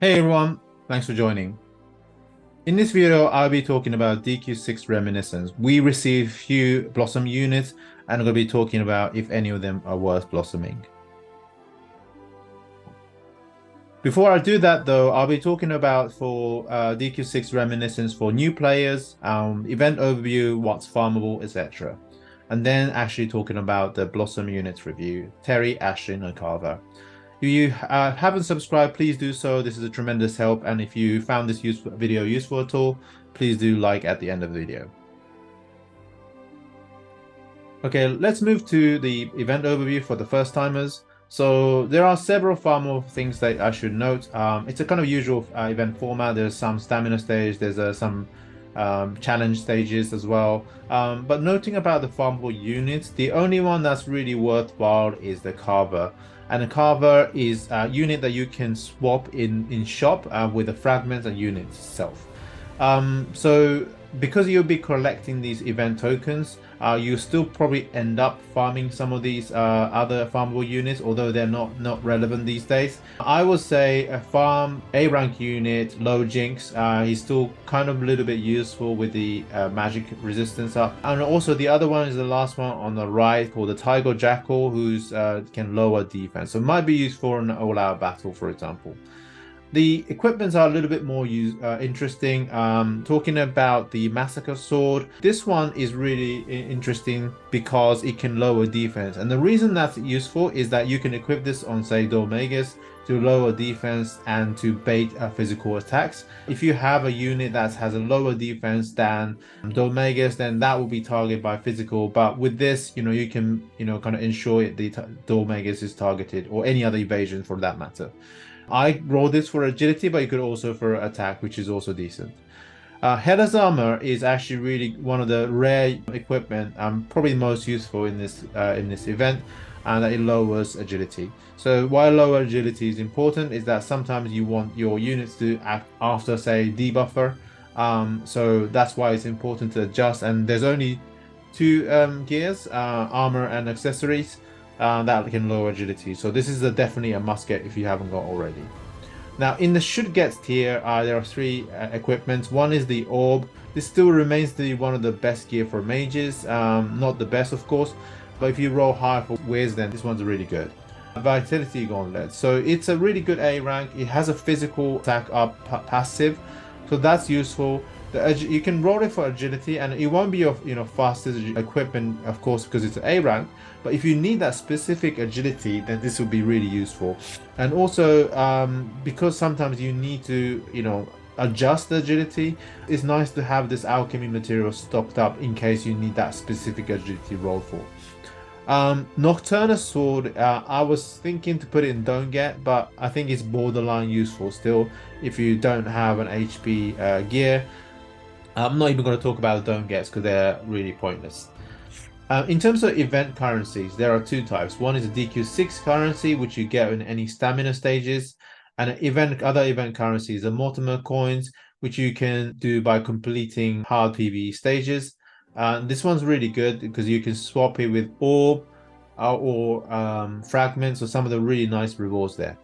Hey everyone, thanks for joining. In this video, I'll be talking about DQ6 Reminiscence. We received few Blossom units and I'm going to be talking about if any of them are worth blossoming. Before I do that though, I'll be talking about for DQ6 Reminiscence for new players, event overview, what's farmable, etc. And then actually talking about the Blossom units review, Terry, Ashlynn, and Carver. If you haven't subscribed, please do so. This is a tremendous help. And if you found this video useful at all, please do like at the end of the video. Okay, let's move to the event overview for the first timers. So there are several far more things that I should note. It's a kind of usual event format. There's some stamina stage, there's some challenge stages as well. But noting about the farmable units, the only one that's really worthwhile is the Carver. And the Carver is a unit that you can swap in shop with the fragments and units itself. So because you'll be collecting these event tokens, you still probably end up farming some of these other farmable units, although they're not relevant these days. I would say a farm A rank unit, low jinx, is still kind of a little bit useful with the magic resistance up. And also the other one is the last one on the right called the Tiger Jackal, who's can lower defense. So it might be useful in an all-out battle, for example. The equipments are a little bit more interesting. Talking about the Massacre Sword, this one is really interesting because it can lower defense. And the reason that's useful is that you can equip this on, say, Dolmegas to lower defense and to bait physical attacks. If you have a unit that has a lower defense than Dolmegas, then that will be targeted by physical. But with this, you can, kind of ensure the Dolmegas is targeted, or any other evasion for that matter. I roll this for agility, but you could also for attack, which is also decent. Headless armor is actually really one of the rare equipment, probably most useful in this event, and that it lowers agility. So why lower agility is important is that sometimes you want your units to act after, say, debuffer. So that's why it's important to adjust. And there's only two gears, armor and accessories. That can lower agility. So this is definitely a must get if you haven't got already. Now in the should get tier, there are three equipments. One is the orb. This still remains one of the best gear for mages. Not the best, of course, but if you roll high for whiz, then this one's really good. Vitality Gauntlet. So it's a really good A rank. It has a physical attack up passive, so that's useful. You can roll it for agility, and it won't be your fastest equipment, of course, because it's an A rank. But if you need that specific agility, then this will be really useful. And also, because sometimes you need to adjust the agility, it's nice to have this alchemy material stocked up in case you need that specific agility roll for. Nocturna Sword, I was thinking to put it in don't get, but I think it's borderline useful still if you don't have an HP gear. I'm not even going to talk about the don't gets because they're really pointless. In terms of event currencies, there are two types. One is a DQ6 currency, which you get in any stamina stages, and other event currencies are Mortimer coins, which you can do by completing hard PvE stages. This one's really good because you can swap it with orb or fragments, or some of the really nice rewards there.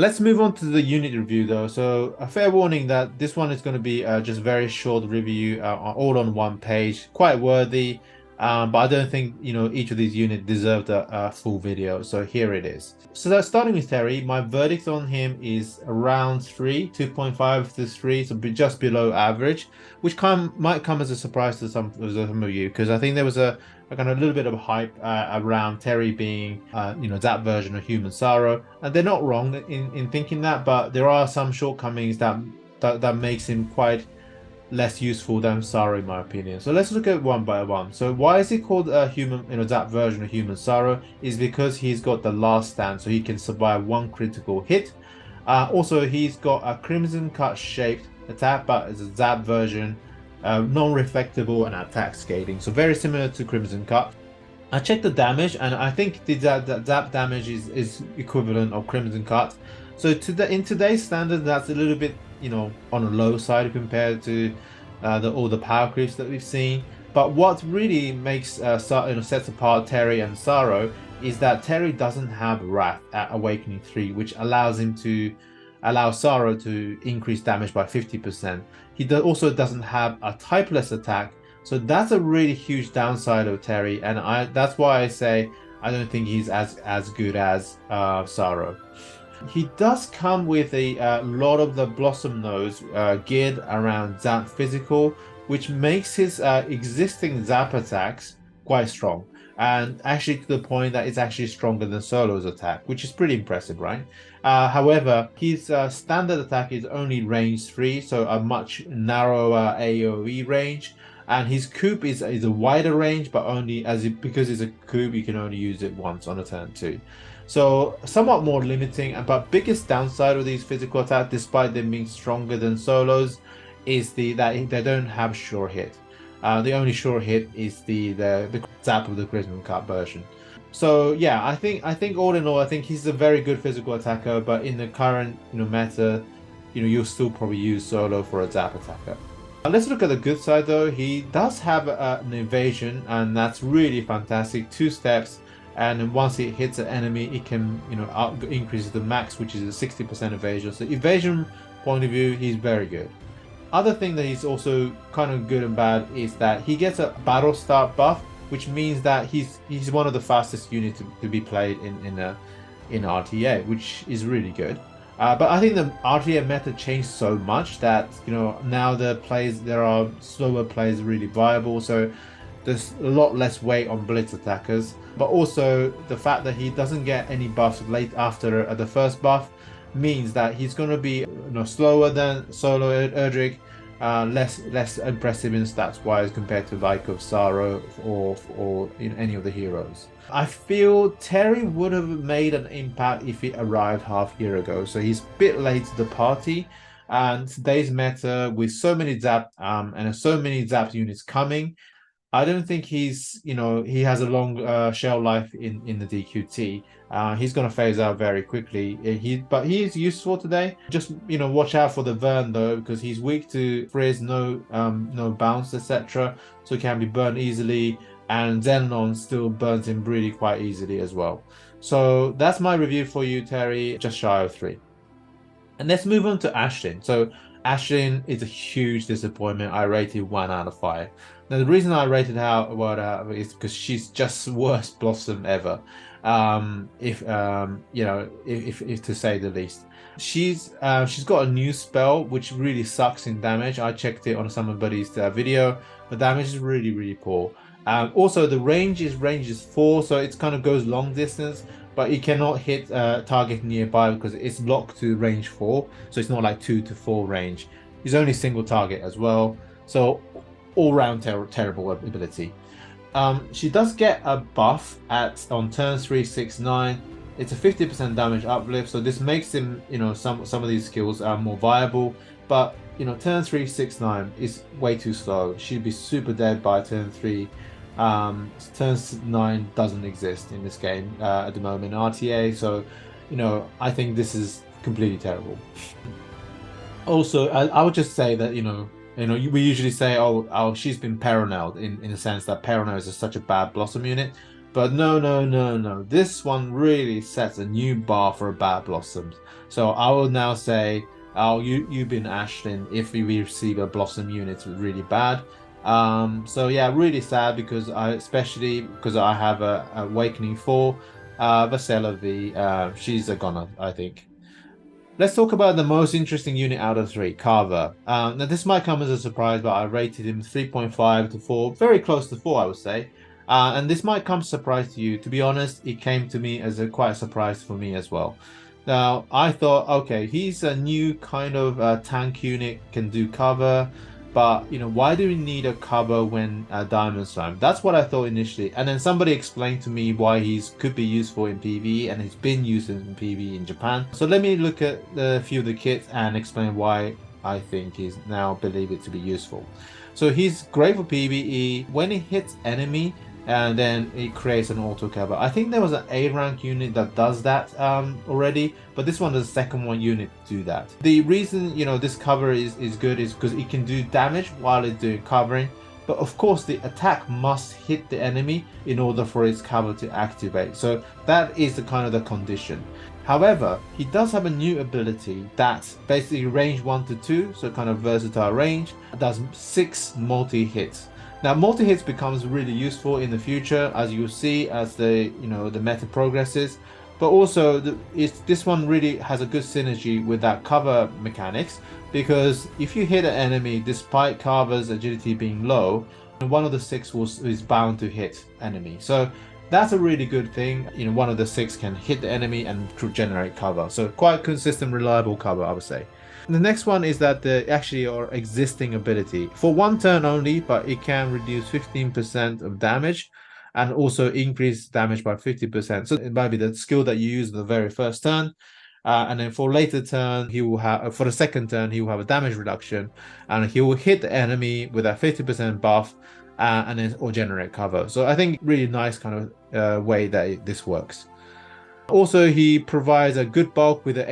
Let's move on to the unit review though. So a fair warning that this one is going to be just very short review, all on one page, quite worthy. But I don't think each of these units deserved a full video. So here it is. So starting with Terry, my verdict on him is around 3, 2.5 to 3, so just below average, which might come as a surprise to some of you, because I think there was a kind of a little bit of hype around Terry being that version of Human Sorrow, and they're not wrong in thinking that, but there are some shortcomings that makes him quite less useful than Sorrow in my opinion. So let's look at one by one. So why is he called a human, that version of Human Sorrow, is because he's got the last stand, so he can survive one critical hit. Also he's got a Crimson Cut shaped attack, but it's a Zap version, non-reflectable and attack scaling, so very similar to Crimson Cut. I checked the damage, and I think the Zap damage is equivalent of Crimson Cut. So in today's standard, that's a little bit on the low side compared to all the power creeps that we've seen. But what really makes sets apart Terry and Sorrow is that Terry doesn't have Wrath at Awakening 3, which allows him to allow Sorrow to increase damage by 50%. He also doesn't have a typeless attack, so that's a really huge downside of Terry, and that's why I say I don't think he's as good as Sorrow. He does come with a lot of the Blossom nodes geared around Zap Physical, which makes his existing Zap attacks quite strong. And actually to the point that it's actually stronger than Solo's attack, which is pretty impressive, right? However, his standard attack is only range 3, so a much narrower AoE range. And his coup is a wider range, but only because it's a coup, you can only use it once on a turn 2. So somewhat more limiting, but biggest downside of these physical attacks, despite them being stronger than Solos, is that they don't have sure hit. The only sure hit is the zap of the Christmas Cup version. So yeah, I think all in all, I think he's a very good physical attacker, but in the current meta, you'll still probably use Solo for a zap attacker. Let's look at the good side though. He does have an evasion, and that's really fantastic. 2 steps, and once it hits an enemy, it can increase the max, which is a 60% evasion. So evasion point of view, he's very good. Other thing that he's also kind of good and bad is that he gets a battle start buff, which means that he's one of the fastest units to be played in RTA, which is really good. But I think the RTA meta changed so much that now there are slower plays really viable, so there's a lot less weight on blitz attackers. But also the fact that he doesn't get any buffs late after the first buff means that he's going to be slower than Solo Erdrick, less impressive in stats wise compared to like of Sorrow or any of the heroes. I feel Terry would have made an impact if he arrived half year ago, so he's a bit late to the party. And today's meta with so many zap and so many zap units coming, I don't think he has a long shelf life in the DQT. He's going to phase out very quickly. But he is useful today. Just watch out for the Vern though, because he's weak to Frizz, no bounce, etc. So he can be burned easily, and Xenon still burns him really quite easily as well. So that's my review for you, Terry. Just shy of 3. And let's move on to Ashlynn. So Ashlynn is a huge disappointment. I rated 1 out of 5. Now the reason I rated her is because she's just the worst Blossom ever, if to say the least. She's got a new spell which really sucks in damage. I checked it on somebody's video. The damage is really poor. Also the range is 4, so it kind of goes long distance, but it cannot hit target nearby because it's locked to range 4, so it's not like 2 to 4 range. It's only single target as well, so all-round terrible ability. She does get a buff on turn 3, 6, 9. It's a 50% damage uplift, so this makes him some of these skills are more viable, but turn 3, 6, 9 is way too slow. She'd be super dead by turn 3. Turn 9 doesn't exist in this game at the moment in RTA, so I think this is completely terrible. Also, I would just say that we usually say oh she's been Peronelled in the sense that Peronel is such a bad Blossom unit, but no, this one really sets a new bar for a bad Blossoms. So I will now say you've been Ashlynn if we receive a Blossom unit really bad. So yeah, really sad especially because I have a Awakening 4 Vasella V. She's a goner, I think. Let's talk about the most interesting unit out of 3, Carver. Now this might come as a surprise, but I rated him 3.5 to 4, very close to 4 I would say. And this might come as a surprise to you. To be honest, it came to me as quite a surprise for me as well. Now I thought, okay, he's a new kind of tank unit, can do cover, but why do we need a cover when Diamond Slime? That's what I thought initially, and then somebody explained to me why he's could be useful in PvE, and he's been used in PvE in Japan. So let me look at a few of the kits and explain why I think he's now believe it to be useful. So he's great for PvE when he hits enemy, and then it creates an auto cover. I think there was an A rank unit that does that already, but this one is the second one unit to do that. The reason this cover is good is because it can do damage while it's doing covering, but of course the attack must hit the enemy in order for its cover to activate. So that is the kind of the condition. However, he does have a new ability that's basically range 1 to 2, so kind of versatile range, does 6 multi-hits. Now multi-hits becomes really useful in the future, as you'll see as the the meta progresses, but also this one really has a good synergy with that cover mechanics, because if you hit an enemy despite Carver's agility being low, one of the 6 is bound to hit enemy. So that's a really good thing. One of the 6 can hit the enemy and generate cover. So quite consistent, reliable cover, I would say. The next one is that the actually our existing ability for 1 turn only, but it can reduce 15% of damage and also increase damage by 50%. So it might be the skill that you use the very first turn. And then for later turn, he will have for the second turn, he will have a damage reduction, and he will hit the enemy with a 50% buff, and then or generate cover. So I think really nice kind of way that this works. Also, he provides a good bulk with a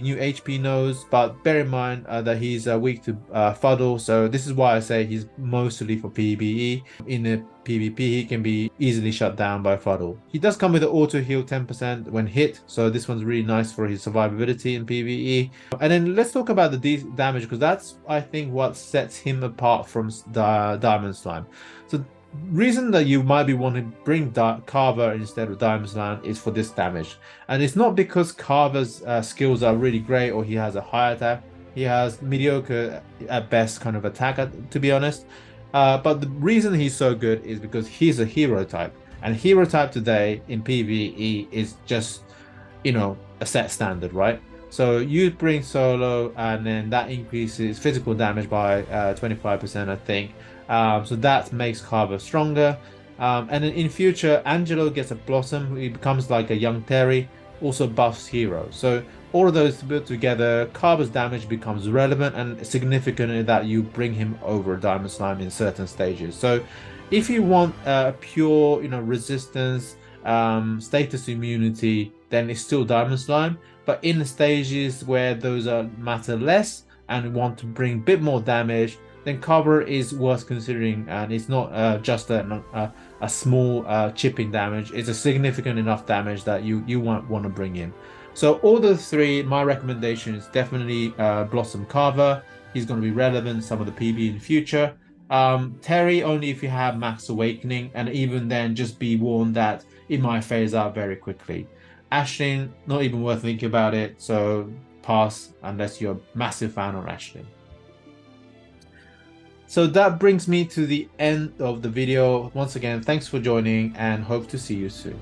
new HP nose, but bear in mind that he's weak to Fuddle, so this is why I say he's mostly for PvE. In the PvP, he can be easily shut down by Fuddle. He does come with an auto heal 10% when hit, so this one's really nice for his survivability in PvE. And then let's talk about the damage, because that's, I think, what sets him apart from Diamond Slime. So reason that you might be wanting to bring Carver instead of Diamond Slime is for this damage, and it's not because Carver's skills are really great or he has a high attack. He has mediocre at best kind of attack, to be honest, but the reason he's so good is because he's a hero type, and hero type today in PvE is just a set standard, right? So you bring solo, and then that increases physical damage by 25%, I think. So that makes Carver stronger. And then in future, Angelo gets a Blossom. He becomes like a young Terry, also buffs hero. So all of those built together, Carver's damage becomes relevant and significant in that you bring him over Diamond Slime in certain stages. So if you want pure, resistance, status immunity, then it's still Diamond Slime. But in the stages where those matter less and want to bring a bit more damage, then Carver is worth considering, and it's not just a small chipping damage. It's a significant enough damage that you want to bring in. So all the 3, my recommendation is definitely Blossom Carver. He's going to be relevant some of the PB in the future. Terry only if you have Max Awakening, and even then just be warned that it might phase out very quickly. Ashlynn, not even worth thinking about it, so pass unless you're a massive fan of Ashlynn. So that brings me to the end of the video. Once again, thanks for joining and hope to see you soon.